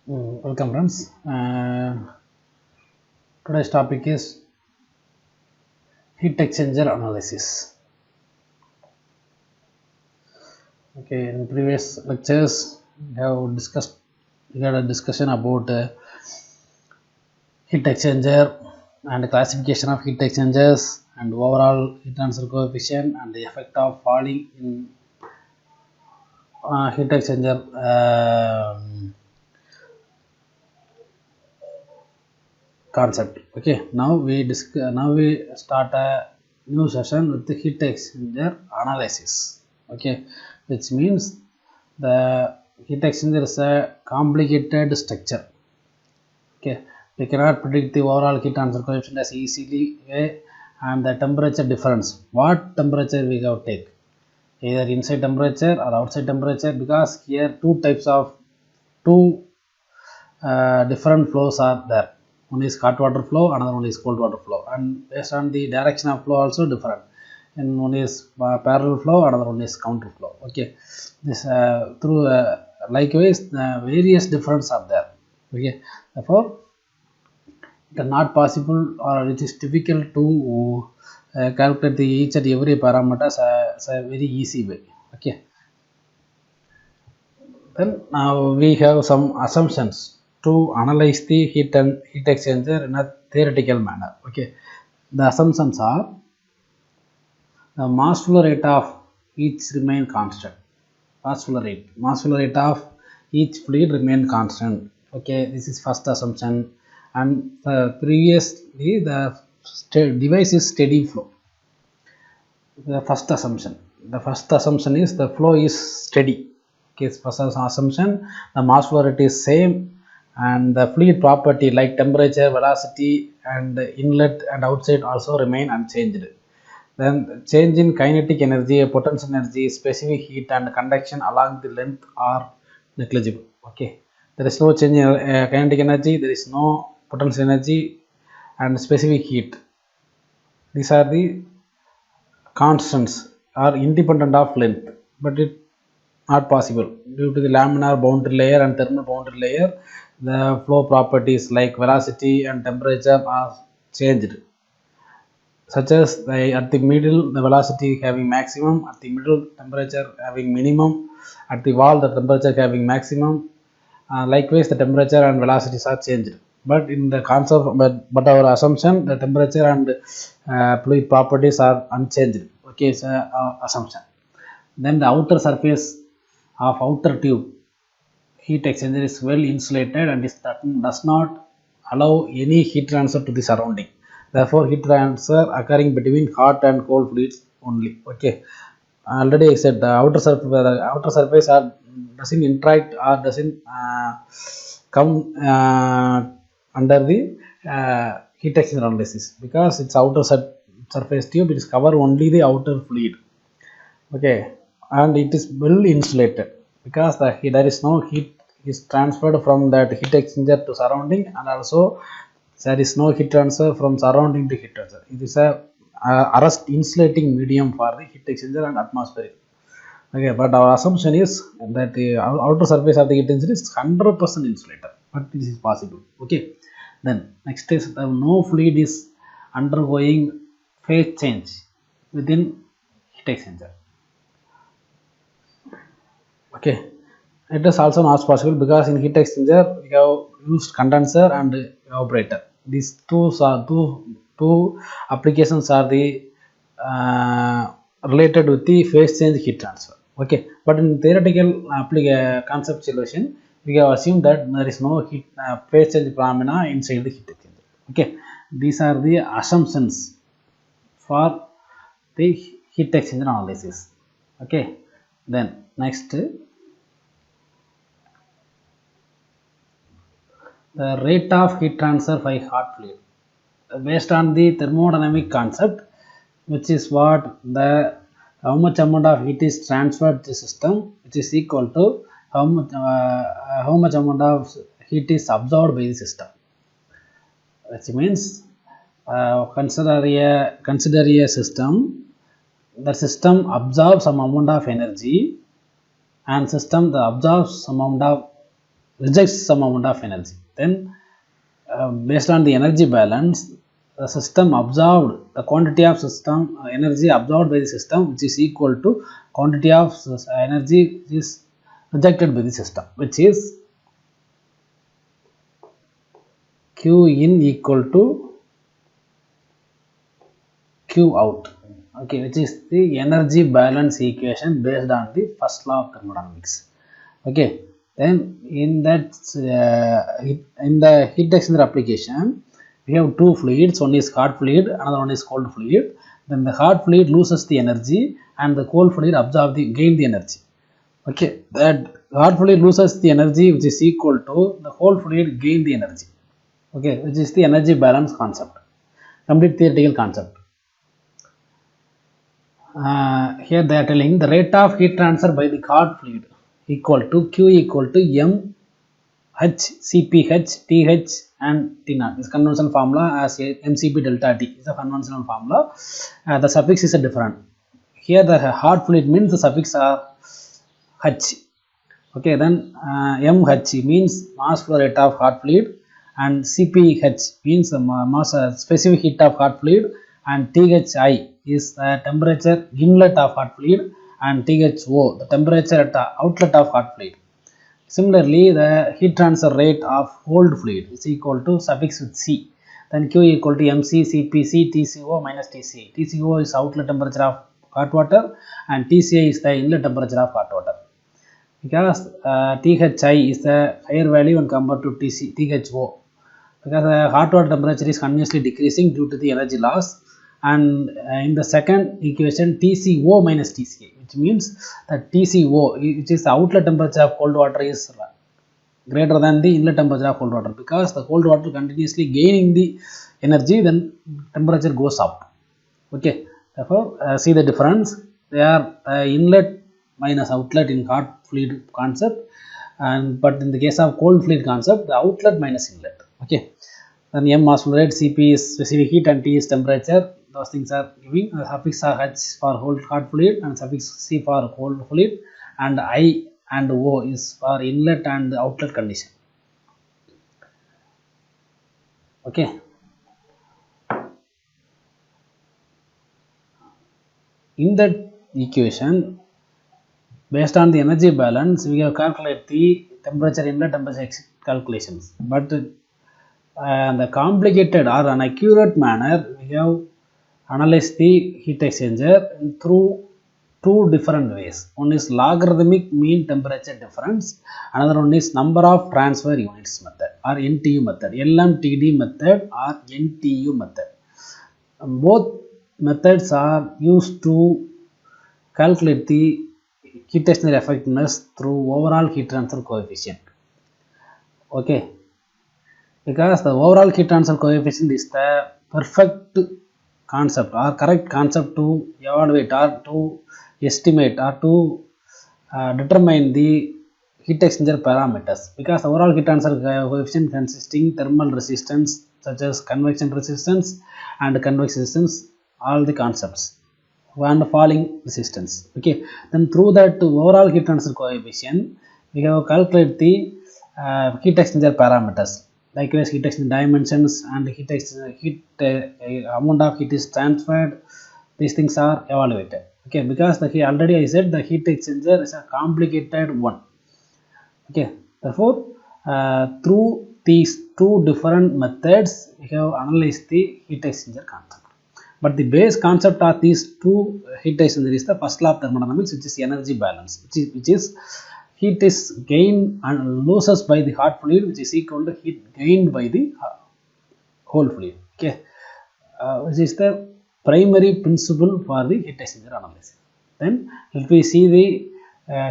Welcome friends. Today's topic is heat exchanger analysis. Okay, in previous lectures we had a discussion about heat exchanger and classification of heat exchangers and overall heat transfer coefficient and the effect of falling in heat exchanger concept. Okay, now we start a new session with the heat exchanger analysis. Okay, which means the heat exchanger is a complicated structure. Okay, we cannot predict the overall heat transfer coefficient as easily and the temperature difference. What temperature we have to take, either inside temperature or outside temperature, because here two different flows are there. One is hot water flow, another one is cold water flow, and based on the direction of flow also different. And one is parallel flow, another one is counter flow. Okay, this through likewise various difference are there. Okay, therefore it is not possible or it is difficult to calculate the each and every parameters as a very easy way. Okay, then now we have some assumptions to analyze the heat exchanger in a theoretical manner. Okay, the assumptions are the mass flow rate of each remain constant. Mass flow rate of each fluid remain constant. Okay, this is first assumption, and previously the device is steady flow. The first assumption is the flow is steady. Okay, first assumption, the mass flow rate is same and the fluid property like temperature, velocity and inlet and outside also remain unchanged. Then change in kinetic energy, potential energy, specific heat and conduction along the length are negligible. Okay, there is no change in kinetic energy, there is no potential energy and specific heat. These are the constants are independent of length, but it not possible due to the laminar boundary layer and thermal boundary layer. The flow properties like velocity and temperature are changed, such as at the middle the velocity having maximum, at the middle temperature having minimum, at the wall the temperature having maximum. Likewise the temperature and velocities are changed, but in the concept, but our assumption the temperature and fluid properties are unchanged. Okay, so assumption. Then the outer surface of outer tube heat exchanger is well insulated and does not allow any heat transfer to the surrounding. Therefore heat transfer occurring between hot and cold fluids only. Okay, already I said the outer surface are doesn't interact or doesn't come under the heat exchanger analysis, because it's outer surface tube, it is cover only the outer fluid. Okay, and it is well insulated because there is no heat is transferred from that heat exchanger to surrounding, and also there is no heat transfer from surrounding to heat transfer. It is a arrest insulating medium for the heat exchanger and atmospheric. Okay, but our assumption is that the outer surface of the heat exchanger is 100% insulated, but this is possible. Okay, then next is no fluid is undergoing phase change within heat exchanger. Okay, it is also not possible because in heat exchanger we have used condenser and evaporator. These two applications are the related with the phase change heat transfer. Okay, but in theoretical concept solution we have assumed that there is no heat phase change phenomena inside the heat exchanger. Okay, these are the assumptions for the heat exchanger analysis. Okay, then next, the rate of heat transfer by hot fluid based on the thermodynamic concept, which is what the how much amount of heat is transferred to the system, which is equal to how much amount of heat is absorbed by the system. Which means consider a system. The system absorbs some amount of energy and system that absorbs some amount of rejects some amount of energy. Then based on the energy balance, the system absorbed the quantity of system energy absorbed by the system, which is equal to quantity of energy which is rejected by the system, which is Q in equal to Q out. Okay, which is the energy balance equation based on the first law of thermodynamics. Okay, then in that in the heat exchanger application, we have two fluids. One is hot fluid, another one is cold fluid. Then the hot fluid loses the energy and the cold fluid gain the energy. Okay, that hot fluid loses the energy, which is equal to the cold fluid gain the energy. Okay, which is the energy balance concept, complete theoretical concept. Here they are telling the rate of heat transfer by the hot fluid equal to Q equal to M H CPH TH and T0. This conventional formula as MCP delta T is a conventional formula. The suffix is a different. Here the hot fluid means the suffix are H. Okay, then MH means mass flow rate of hot fluid, and CPH means the mass specific heat of hot fluid, and THI is the temperature inlet of hot fluid, and THO the temperature at the outlet of hot fluid. Similarly, the heat transfer rate of cold fluid is equal to suffix with C. Then Q equal to MC CPC TCO minus TCA. TCO is outlet temperature of hot water and TCA is the inlet temperature of hot water. Because THI is the higher value when compared to THO. Because the hot water temperature is continuously decreasing due to the energy loss. And in the second equation, TCO minus TCA, which means that TCO, which is the outlet temperature of cold water, is greater than the inlet temperature of cold water. Because the cold water continuously gaining the energy, then temperature goes up. Okay, therefore see the difference. They are inlet minus outlet in hot fluid concept, and but in the case of cold fluid concept, the outlet minus inlet. Okay, then M mass flow rate, CP is specific heat, and T is temperature. Those things are giving suffix H for hot fluid and suffix C for cold fluid, and I and O is for inlet and outlet condition. Okay, in that equation, based on the energy balance, we have calculate the temperature inlet temperature exit calculations, but the complicated or an accurate manner, we have analyze the heat exchanger through two different ways. One is logarithmic mean temperature difference, another one is number of transfer units method or NTU method, LMTD method or NTU method. Both methods are used to calculate the heat exchanger effectiveness through overall heat transfer coefficient. Okay, because the overall heat transfer coefficient is the perfect concept or correct concept to evaluate or to estimate or to determine the heat exchanger parameters. Because overall heat transfer coefficient consisting thermal resistance such as convection resistance and convection resistance, all the concepts, and falling resistance. Okay, then through that overall heat transfer coefficient, we have calculate the heat exchanger parameters. Likewise, heat exchanger dimensions and amount of heat is transferred. These things are evaluated. Okay, because already I said the heat exchanger is a complicated one. Okay, therefore, through these two different methods, we have analyzed the heat exchanger concept. But the base concept of these two heat exchanger is the first law of thermodynamics, which is energy balance, which is heat is gained and loses by the hot fluid, which is equal to heat gained by the cold fluid. Okay, which is the primary principle for the heat exchanger analysis. Then if we see the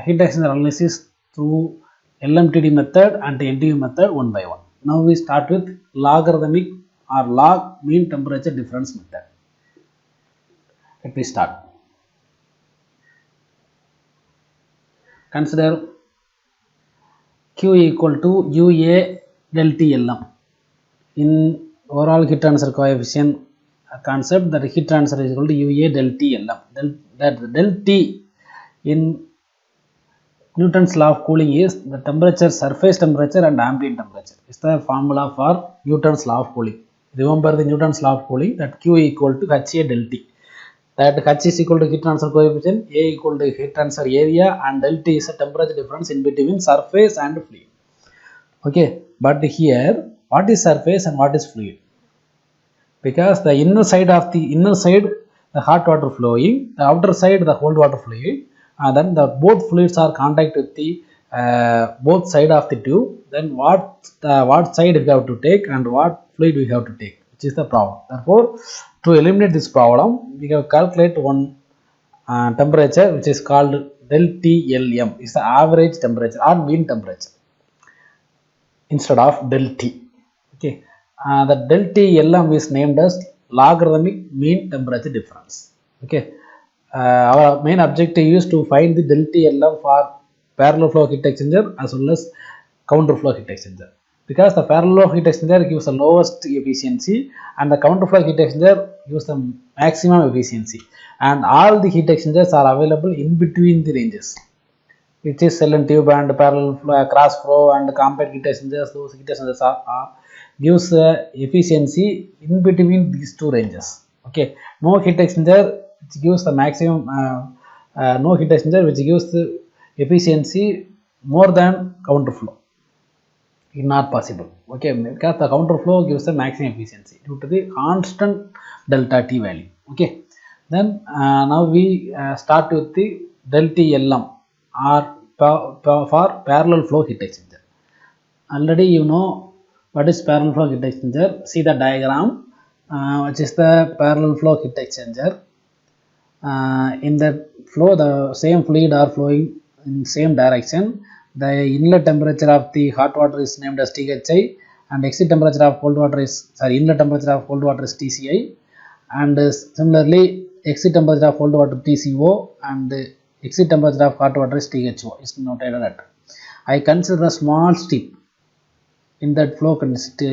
heat exchanger analysis through LMTD method and the NTU method one by one. Now we start with logarithmic or log mean temperature difference method. Let me start. Consider Q equal to UA del T LM. In overall heat transfer coefficient concept, that heat transfer is equal to UA del T LM. That del T in Newton's law of cooling is the temperature, surface temperature and ambient temperature. Is the formula for Newton's law of cooling. Remember the Newton's law of cooling, that Q equal to HA del T. That H is equal to heat transfer coefficient, A equal to heat transfer area, and del T is a temperature difference in between surface and fluid. Okay, but here what is surface and what is fluid? Because the inner side the hot water flowing, the outer side the cold water fluid, and then the both fluids are contact with the both side of the tube. Then what side we have to take and what fluid we have to take, which is the problem. Therefore, to eliminate this problem, we have calculate one temperature which is called del TLM. Is the average temperature or mean temperature instead of del T. Okay, the del TLM is named as logarithmic mean temperature difference. Okay, our main objective is to find the del TLM for parallel flow heat exchanger as well as counter flow heat exchanger. Because the parallel heat exchanger gives the lowest efficiency and the counter flow heat exchanger gives the maximum efficiency, and all the heat exchangers are available in between the ranges, which is cell and tube and parallel flow, cross flow and compact heat exchangers. Those heat exchangers gives efficiency in between these two ranges. Okay, no heat exchanger which gives the maximum, no heat exchanger which gives the efficiency more than counter flow. It's not possible. Okay, because the counter flow gives the maximum efficiency due to the constant delta T value. Okay, then now we start with the del TLM or for parallel flow heat exchanger. Already you know what is parallel flow heat exchanger. See the diagram, which is the parallel flow heat exchanger. In that flow, the same fluid are flowing in same direction. The inlet temperature of the hot water is named as THI, and exit temperature of cold water is inlet temperature of cold water is TCI, and similarly exit temperature of cold water TCO and exit temperature of hot water is THO is noted at. I consider a small strip in that flow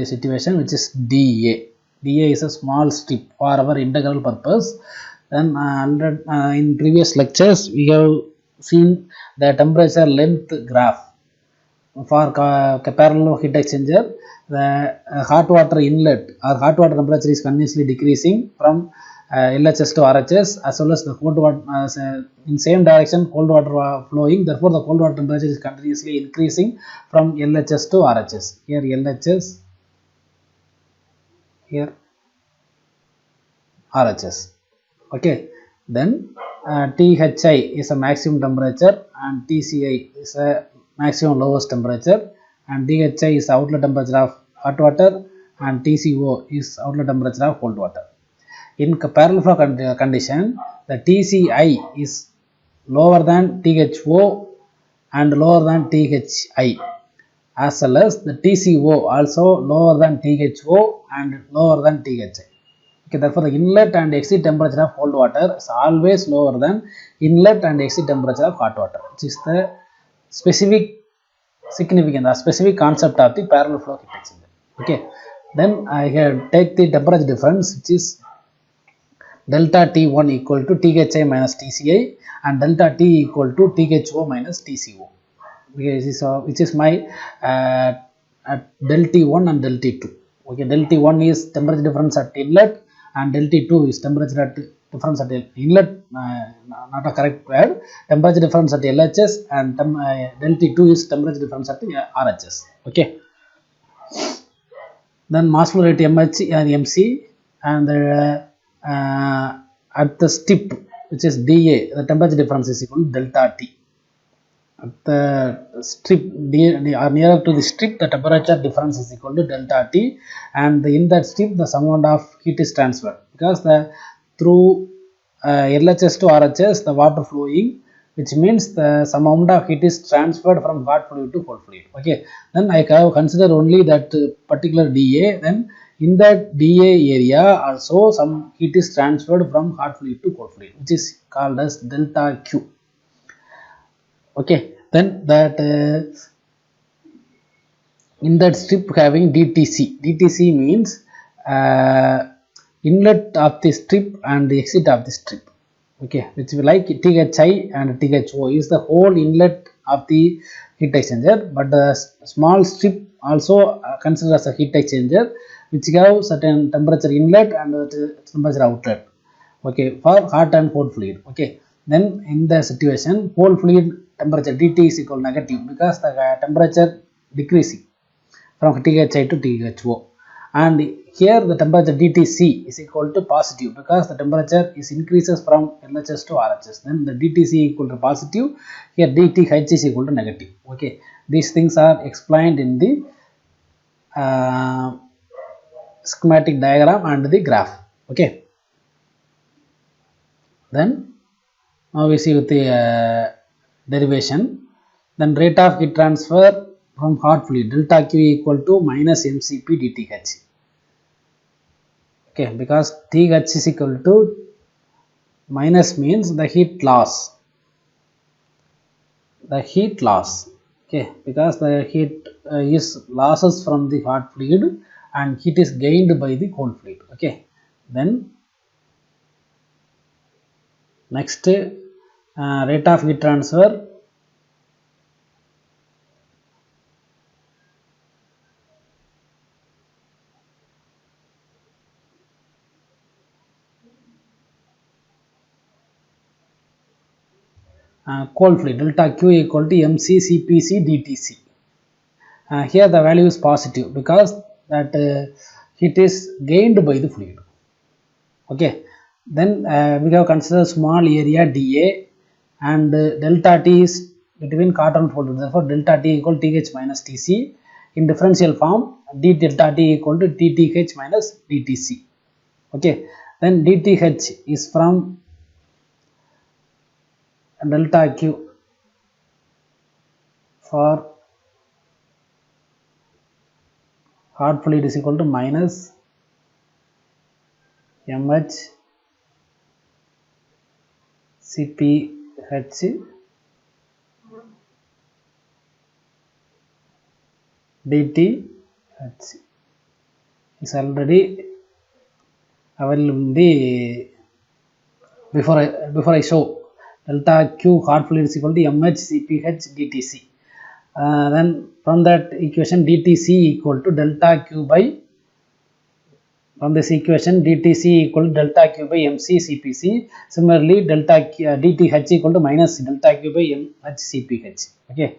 situation which is dA. dA is a small strip for our integral purpose. Then in previous lectures we have seen the temperature length graph for parallel heat exchanger. The hot water inlet or hot water temperature is continuously decreasing from LHS to RHS, as well as the cold water in same direction cold water flowing. Therefore, the cold water temperature is continuously increasing from LHS to RHS. Here LHS, here RHS. Okay, then THI is a maximum temperature and TCI is a maximum lowest temperature, and DHI is outlet temperature of hot water and TCO is outlet temperature of cold water. In parallel flow condition, the TCI is lower than THO and lower than THI, as well as the TCO also lower than THO and lower than THI. Okay, therefore, the inlet and exit temperature of cold water is always lower than inlet and exit temperature of hot water, which is the specific significance or specific concept of the parallel flow heat exchanger. Okay, then I take the temperature difference, which is delta T1 equal to THI minus TCI and delta T equal to THO minus TCO. Okay, which is my del T1 and del T2. Okay, del T1 is temperature difference at inlet and del T2 is temperature at difference at inlet, not a correct word, temperature difference at LHS, and del T2 is temperature difference at RHS. Okay, then mass flow rate MH and MC, and at the strip which is dA, the temperature difference is equal to delta T. At the strip nearer to the strip, the temperature difference is equal to delta T, and in that strip the some amount of heat is transferred, because through LHS to RHS the water flowing, which means the some amount of heat is transferred from hot fluid to cold fluid. Okay, then I have considered only that particular dA. Then in that dA area also some heat is transferred from hot fluid to cold fluid, which is called as delta Q. Okay, then that in that strip having DTC means inlet of the strip and the exit of the strip. Okay, which we like THI and THO is the whole inlet of the heat exchanger, but the small strip also considered as a heat exchanger, which have certain temperature inlet and temperature outlet. Okay, for hot and cold fluid. Okay, then in the situation, cold fluid temperature dt is equal to negative because the temperature decreasing from THI to THO, and here the temperature dTc is equal to positive because the temperature is increases from LHS to RHS. Then the dTc equal to positive, here dTH is equal to negative. Okay, these things are explained in the schematic diagram and the graph. Okay, then now we see with the derivation. Then rate of heat transfer from hot fluid delta Q equal to minus mCp dTH. Okay, because TH is equal to minus means the heat loss. The heat loss. Okay, because the heat is losses from the hot fluid and heat is gained by the cold fluid. Okay, then next rate of heat transfer cold fluid delta Q equal to mc Cpc dTc. Here the value is positive because that heat is gained by the fluid. Okay, then we have considered small area dA and delta T is between hot and cold. Therefore, delta T equal to TH minus TC. In differential form, d delta T equal to dTH minus dTc. Okay, then dTH is from delta Q for hot fluid is equal to minus mH Cph dTh is already available in the before I show delta Q hot fluid is equal to mH Cph dTc. Then from that equation dTc equal to delta Q by, from this equation dTc equal to delta Q by mc Cpc. Similarly, delta dTh equal to minus delta Q by mH Cph. Okay.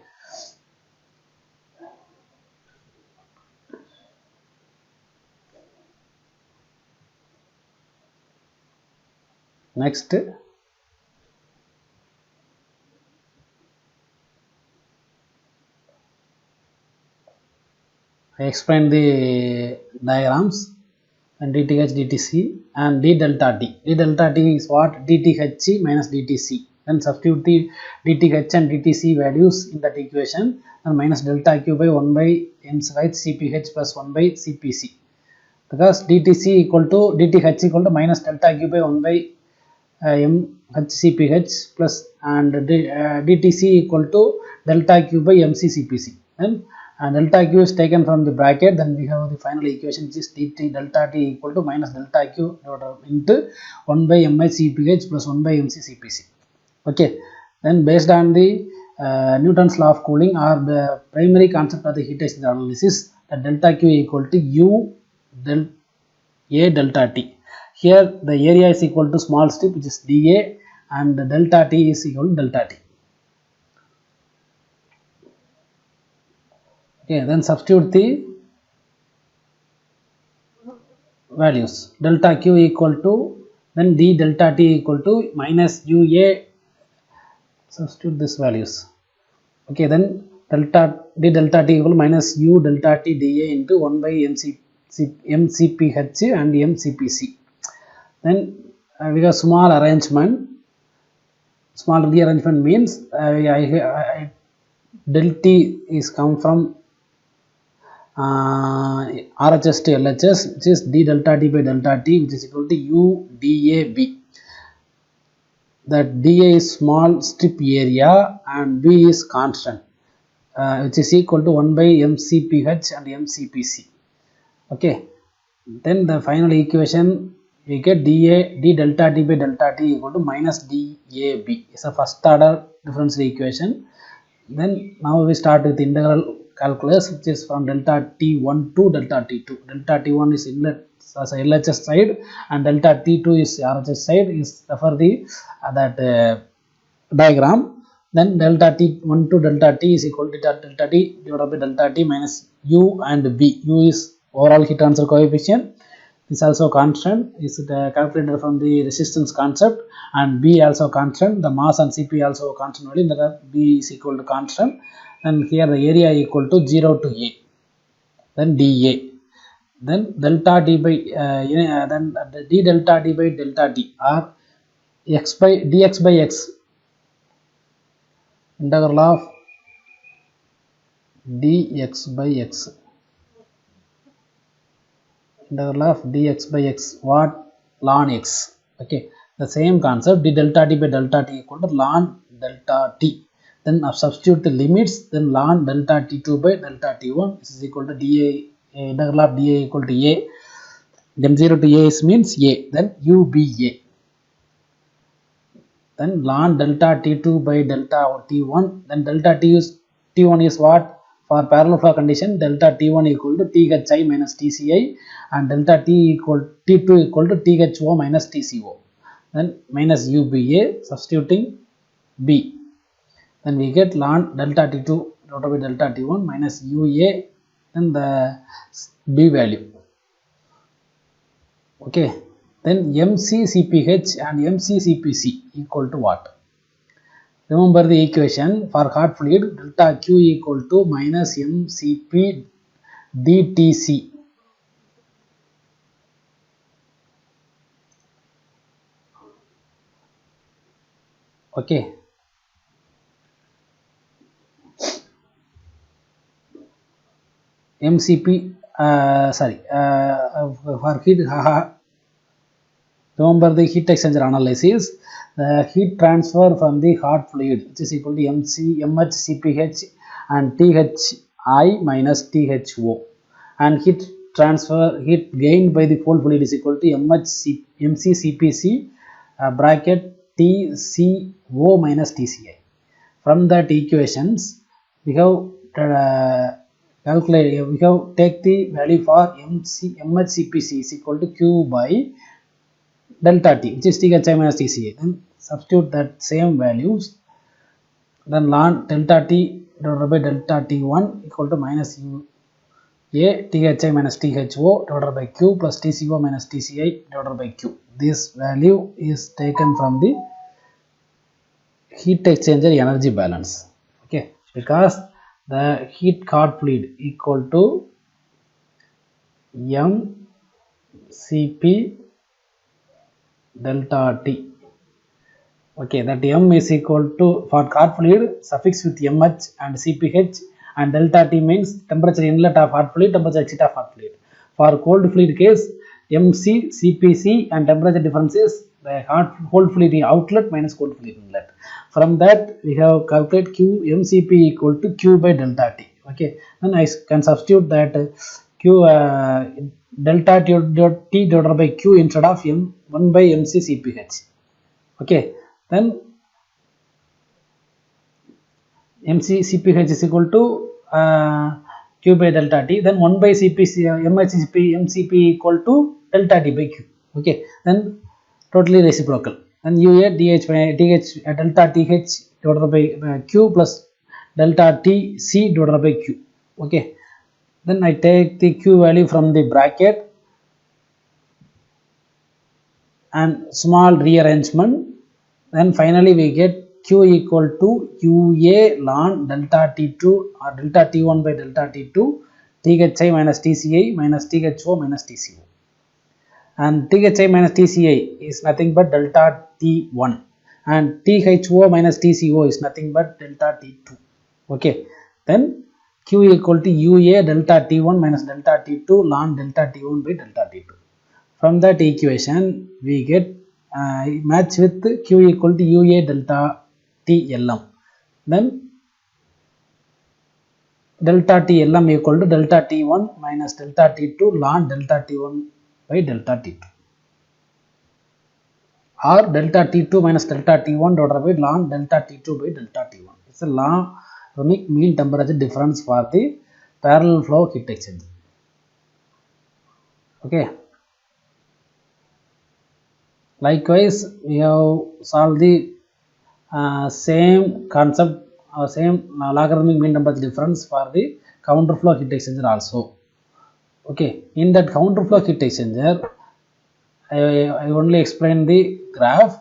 Next, I explain the diagrams and dTH dTc and d delta T. D delta T is what? dTH minus dTc. Then substitute the dTH and dTc values in that equation and minus delta Q by 1 by mCph Cph plus 1 by Cpc. Because dTc equal to dTH equal to minus delta Q by 1 by mHCpH plus and dTc equal to delta Q by mCCpC. Then delta Q is taken from the bracket, then we have the final equation which is dt delta T equal to minus delta Q into 1 by mHCpH plus 1 by mCCpC. Okay, then based on the Newton's law of cooling or the primary concept of the heat exchanger analysis, the delta Q equal to U del A delta T. Here the area is equal to small strip which is dA and the delta T is equal to delta T. Okay, then substitute the values. Delta Q equal to, then d delta T equal to minus UA, substitute these values. Okay, then d delta T equal to minus U delta T dA into 1 by mCpH and mCpC. Then we have small arrangement. Small rearrangement means del T is come from RHS to LHS, which is d delta T by delta T, which is equal to U dAB. That dA is small strip area and B is constant, which is equal to 1 by mCpH and mCpC. Okay, then the final equation we get d delta T by delta T equal to minus dAB. It's a first order differential equation. Then now we start with the integral calculus, which is from delta t1 to delta t2. Delta t1 is inlet as a LHS side and delta t2 is RHS side, is for the that diagram. Then delta t1 to delta t is equal to delta t divided by delta t minus u and v. U is overall heat transfer coefficient. This also constant, is calculated from the resistance concept, and B also constant, the mass and Cp also constant value, that B is equal to constant, and here the area equal to 0 to A, then dA, then delta d by then d delta d by delta d, or x by dx by x, integral of dx by x, integral of dx by x, what? Ln x. Okay, the same concept, d delta t by delta t equal to ln delta t. Then substitute the limits, then ln delta t2 by delta t1 is equal to dA, integral of dA equal to a, then 0 to a is means a, then uba, then ln delta t2 by delta t1, then delta t1 is what? For parallel flow condition, delta t1 equal to thi minus tci, and delta t2 equal to tho minus tco, then minus uba, substituting b, then we get ln delta t2 divided by delta t1 minus ua, then the b value. Okay, then mccph and mccpc equal to what? Remember the equation for hot fluid, delta q equal to minus mcp dtc. Okay, mcp for heat, remember the heat exchanger analysis, the heat transfer from the hot fluid, which is equal to mhcph and thi minus tho, and heat transfer, heat gained by the cold fluid is equal to mccpc bracket tco minus tci. From that equations, we have calculate, we have take the value for mhcpc is equal to q by delta t, which is thi minus tca, then substitute that same values, then ln delta t divided by delta t1 equal to minus u a thi minus tho divided by q plus tco minus tci divided by q. This value is taken from the heat exchanger energy balance. Okay, because the heat hot fluid equal to mcp delta t. Okay, that m is equal to, for hot fluid, suffix with mh and cph, and delta t means temperature inlet of hot fluid, temperature exit of hot fluid. For cold fluid case, mc cpc and temperature difference is the cold fluid outlet minus cold fluid inlet. From that we have calculate q mcp equal to q by delta t. Okay, then I can substitute that q delta t divided by q instead of m1 by mc cph. Okay, then mc cph is equal to q by delta t, then 1 by cpc mcp equal to delta t by q. Okay, then totally reciprocal, and ua dh by dh delta th divided by q plus delta tc divided by q. Okay, then I take the q value from the bracket and small rearrangement, then finally we get q equal to ua ln delta t2 or delta t1 by delta t2 thi minus tci minus tho minus tco, and thi minus tci is nothing but delta t1, and tho minus tco is nothing but delta t2. Okay, then q equal to ua delta t1 minus delta t2 ln delta t1 by delta t2. From that equation we get match with q equal to ua delta t lm, then delta t lm equal to delta t1 minus delta t2 ln delta t1 by delta t2, or delta t2 minus delta t1 divided by ln delta t2 by delta t1. It's a law logarithmic mean temperature difference for the parallel flow heat exchanger. Okay. Likewise, we have solved the same concept same logarithmic mean temperature difference for the counterflow heat exchanger also. Okay, in that counterflow heat exchanger, I only explained the graph.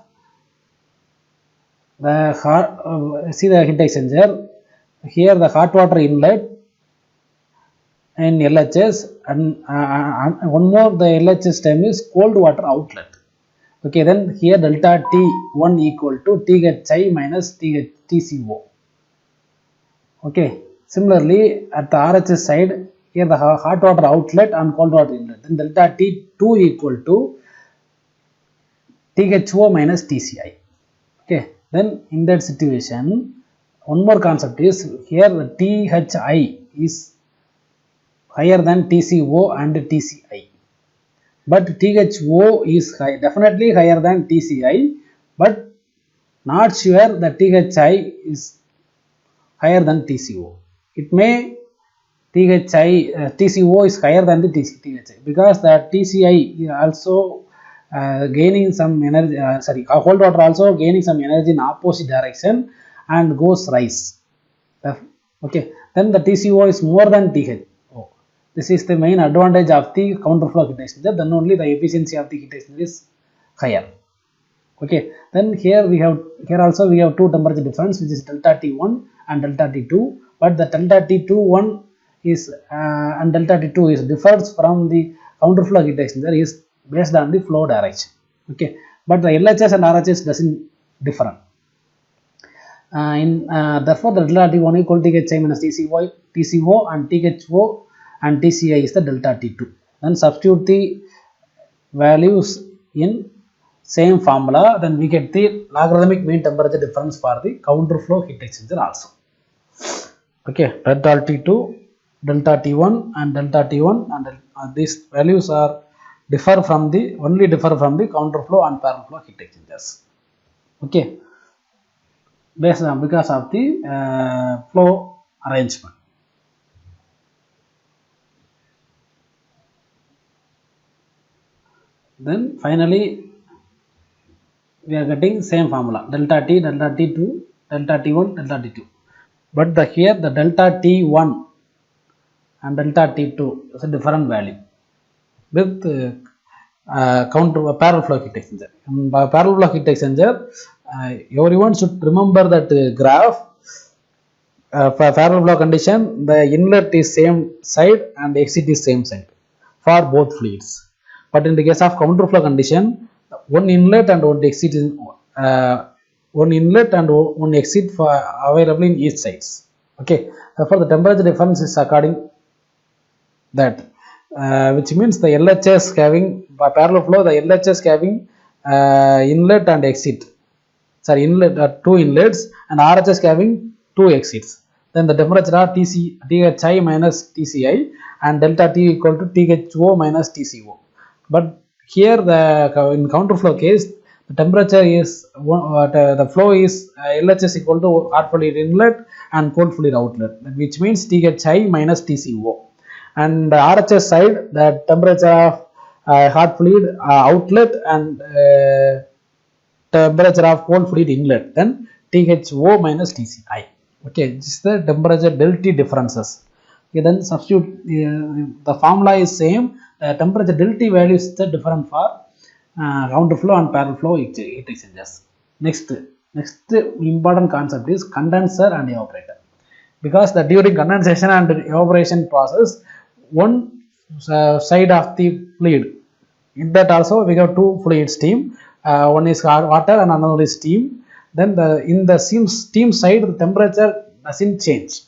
The see the heat exchanger here, the hot water inlet in LHS, and one more the LHS term is cold water outlet. Okay, then here delta T1 equal to THI minus TCO. Okay, similarly at the RHS side, here the hot water outlet and cold water inlet, then delta T2 equal to THO minus TCI. Okay, then in that situation, one more concept is here the THI is higher than TCO and TCI, but THO is definitely higher than TCI, but not sure that THI is higher than TCO. It may TCO is higher than the THI, because the TCI is also gaining some energy, cold water also gaining some energy in opposite direction and goes rise. Okay, then the TCO is more than THO. This is the main advantage of the counterflow heat exchanger. Then only the efficiency of the heat exchanger is higher. Okay, then here also we have two temperature difference, which is delta T1 and delta T2, but the delta T21 is and delta T2 is differs from the counterflow heat exchanger is based on the flow direction. Okay, but the LHS and RHS doesn't differ. Therefore the delta T1 equal to THI minus TCO and THO and TCI is the delta T2. Then substitute the values in same formula, then we get the logarithmic mean temperature difference for the counterflow heat exchanger also. Okay, delta T2, delta T1 and delta T1, and these values are only differ from the counterflow and parallel flow heat exchangers. Okay, because of the flow arrangement. Then finally we are getting same formula, delta T, delta T2, delta T1, delta T2, but here the delta T1 and delta T2 is a different value with parallel flow heat exchanger. By parallel flow heat exchanger, everyone should remember that graph. For parallel flow condition, the inlet is same side and exit is same side for both fluids. But in the case of counterflow condition, one inlet and one exit is for available in each sides. Okay, therefore the temperature difference is according that, which means the LHS having by parallel flow, the LHS having inlet and exit, two inlets, and RHS having two exits. Then the temperature are THI minus TCI and delta T equal to THO minus TCO. But here in counterflow case, the temperature is the flow is LHS equal to hot fluid inlet and cold fluid outlet, which means THI minus TCO. And the RHS side, the temperature of hot fluid outlet and temperature of cold fluid inlet, then THO minus TCI. Okay, this is the temperature delta differences. Okay, then substitute the formula is same. Temperature delta value is different for counterflow and parallel flow heat exchangers. Next important concept is condenser and evaporator, because during condensation and evaporation process, one side of the fluid, in that also we have two fluid stream, one is water and another is steam. Then in the steam side, the temperature doesn't change,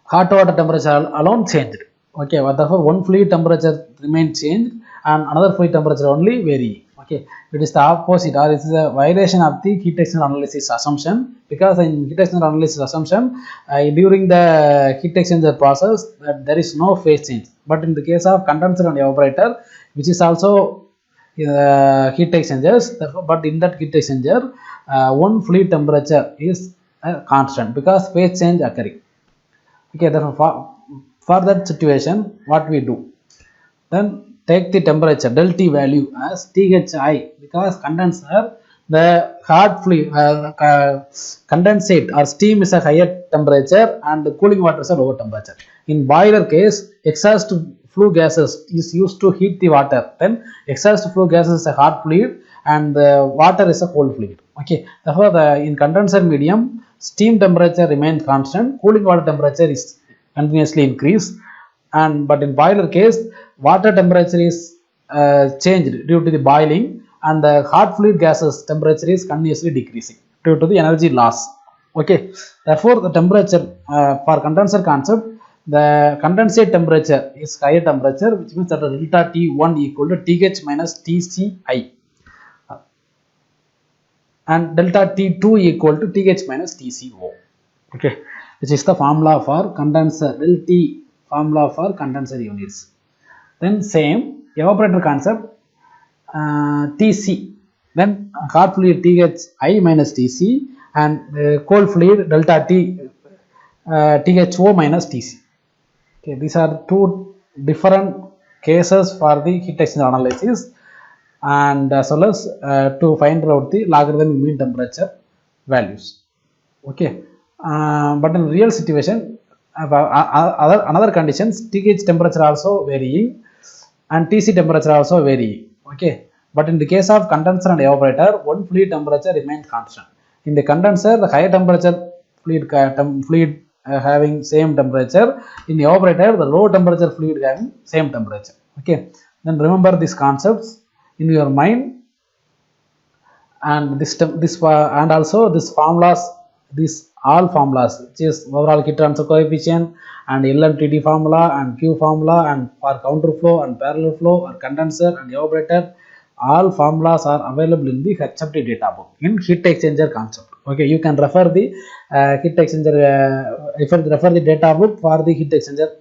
hot water temperature alone changed. Okay, but therefore one fluid temperature remains changed and another fluid temperature only varying. Okay, it is the opposite, or it is a violation of the heat exchanger analysis assumption, because in heat exchanger analysis assumption, during the heat exchanger process, there is no phase change. But in the case of condenser and evaporator, which is also heat exchangers, therefore, but in that heat exchanger, one fluid temperature is constant because phase change occurring. Okay, therefore for that situation what we do, then take the temperature del T value as Thi because condenser, the hard fluid condensate or steam is a higher temperature and the cooling water is a lower temperature. In boiler case, exhaust flue gases is used to heat the water, then exhaust flue gases is a hard fluid and the water is a cold fluid. Okay, therefore in condenser medium steam temperature remains constant, cooling water temperature is continuously increased, and but in boiler case water temperature is changed due to the boiling and the hot fluid gases temperature is continuously decreasing due to the energy loss. Okay, therefore the temperature for condenser concept, the condensate temperature is higher temperature, which means that delta T1 equal to Th minus Tci and delta T2 equal to Th minus Tco. Okay, which is the formula for condenser, del T formula for condenser units. Then same evaporator concept, Tc, then hot fluid Thi minus Tc and cold fluid delta T Tho minus Tc. Okay, these are two different cases for the heat exchanger analysis and as well as to find out the logarithmic mean temperature values. Okay, but in real situation, another conditions, Th temperature also varying and Tc temperature also varying. Okay, but in the case of condenser and evaporator, one fluid temperature remains constant. In the condenser, the higher temperature fluid having same temperature. In evaporator, the low temperature fluid having same temperature. Okay, then remember these concepts in your mind, and and also this formulas, these all formulas, which is overall heat transfer coefficient and LMTD formula and Q formula and for counter flow and parallel flow or condenser and evaporator, all formulas are available in the HFT data book in heat exchanger concept. Okay, you can refer the heat exchanger refer the data book for the heat exchanger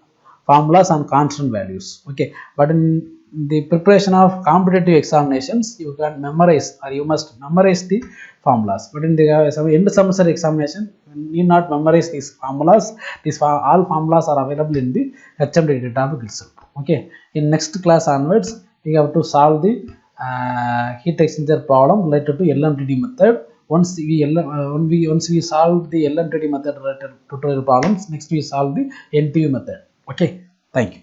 formulas and constant values. Okay, but in the preparation of competitive examinations, you can memorize or you must memorize the formulas, but in the end semester examination you need not memorize these formulas. These all formulas are available in the HMD data book itself. Okay, in next class onwards we have to solve the heat exchanger problem related to LMTD method. Once we solve the LMTD method related tutorial problems, next we solve the NTU method. Okay, thank you.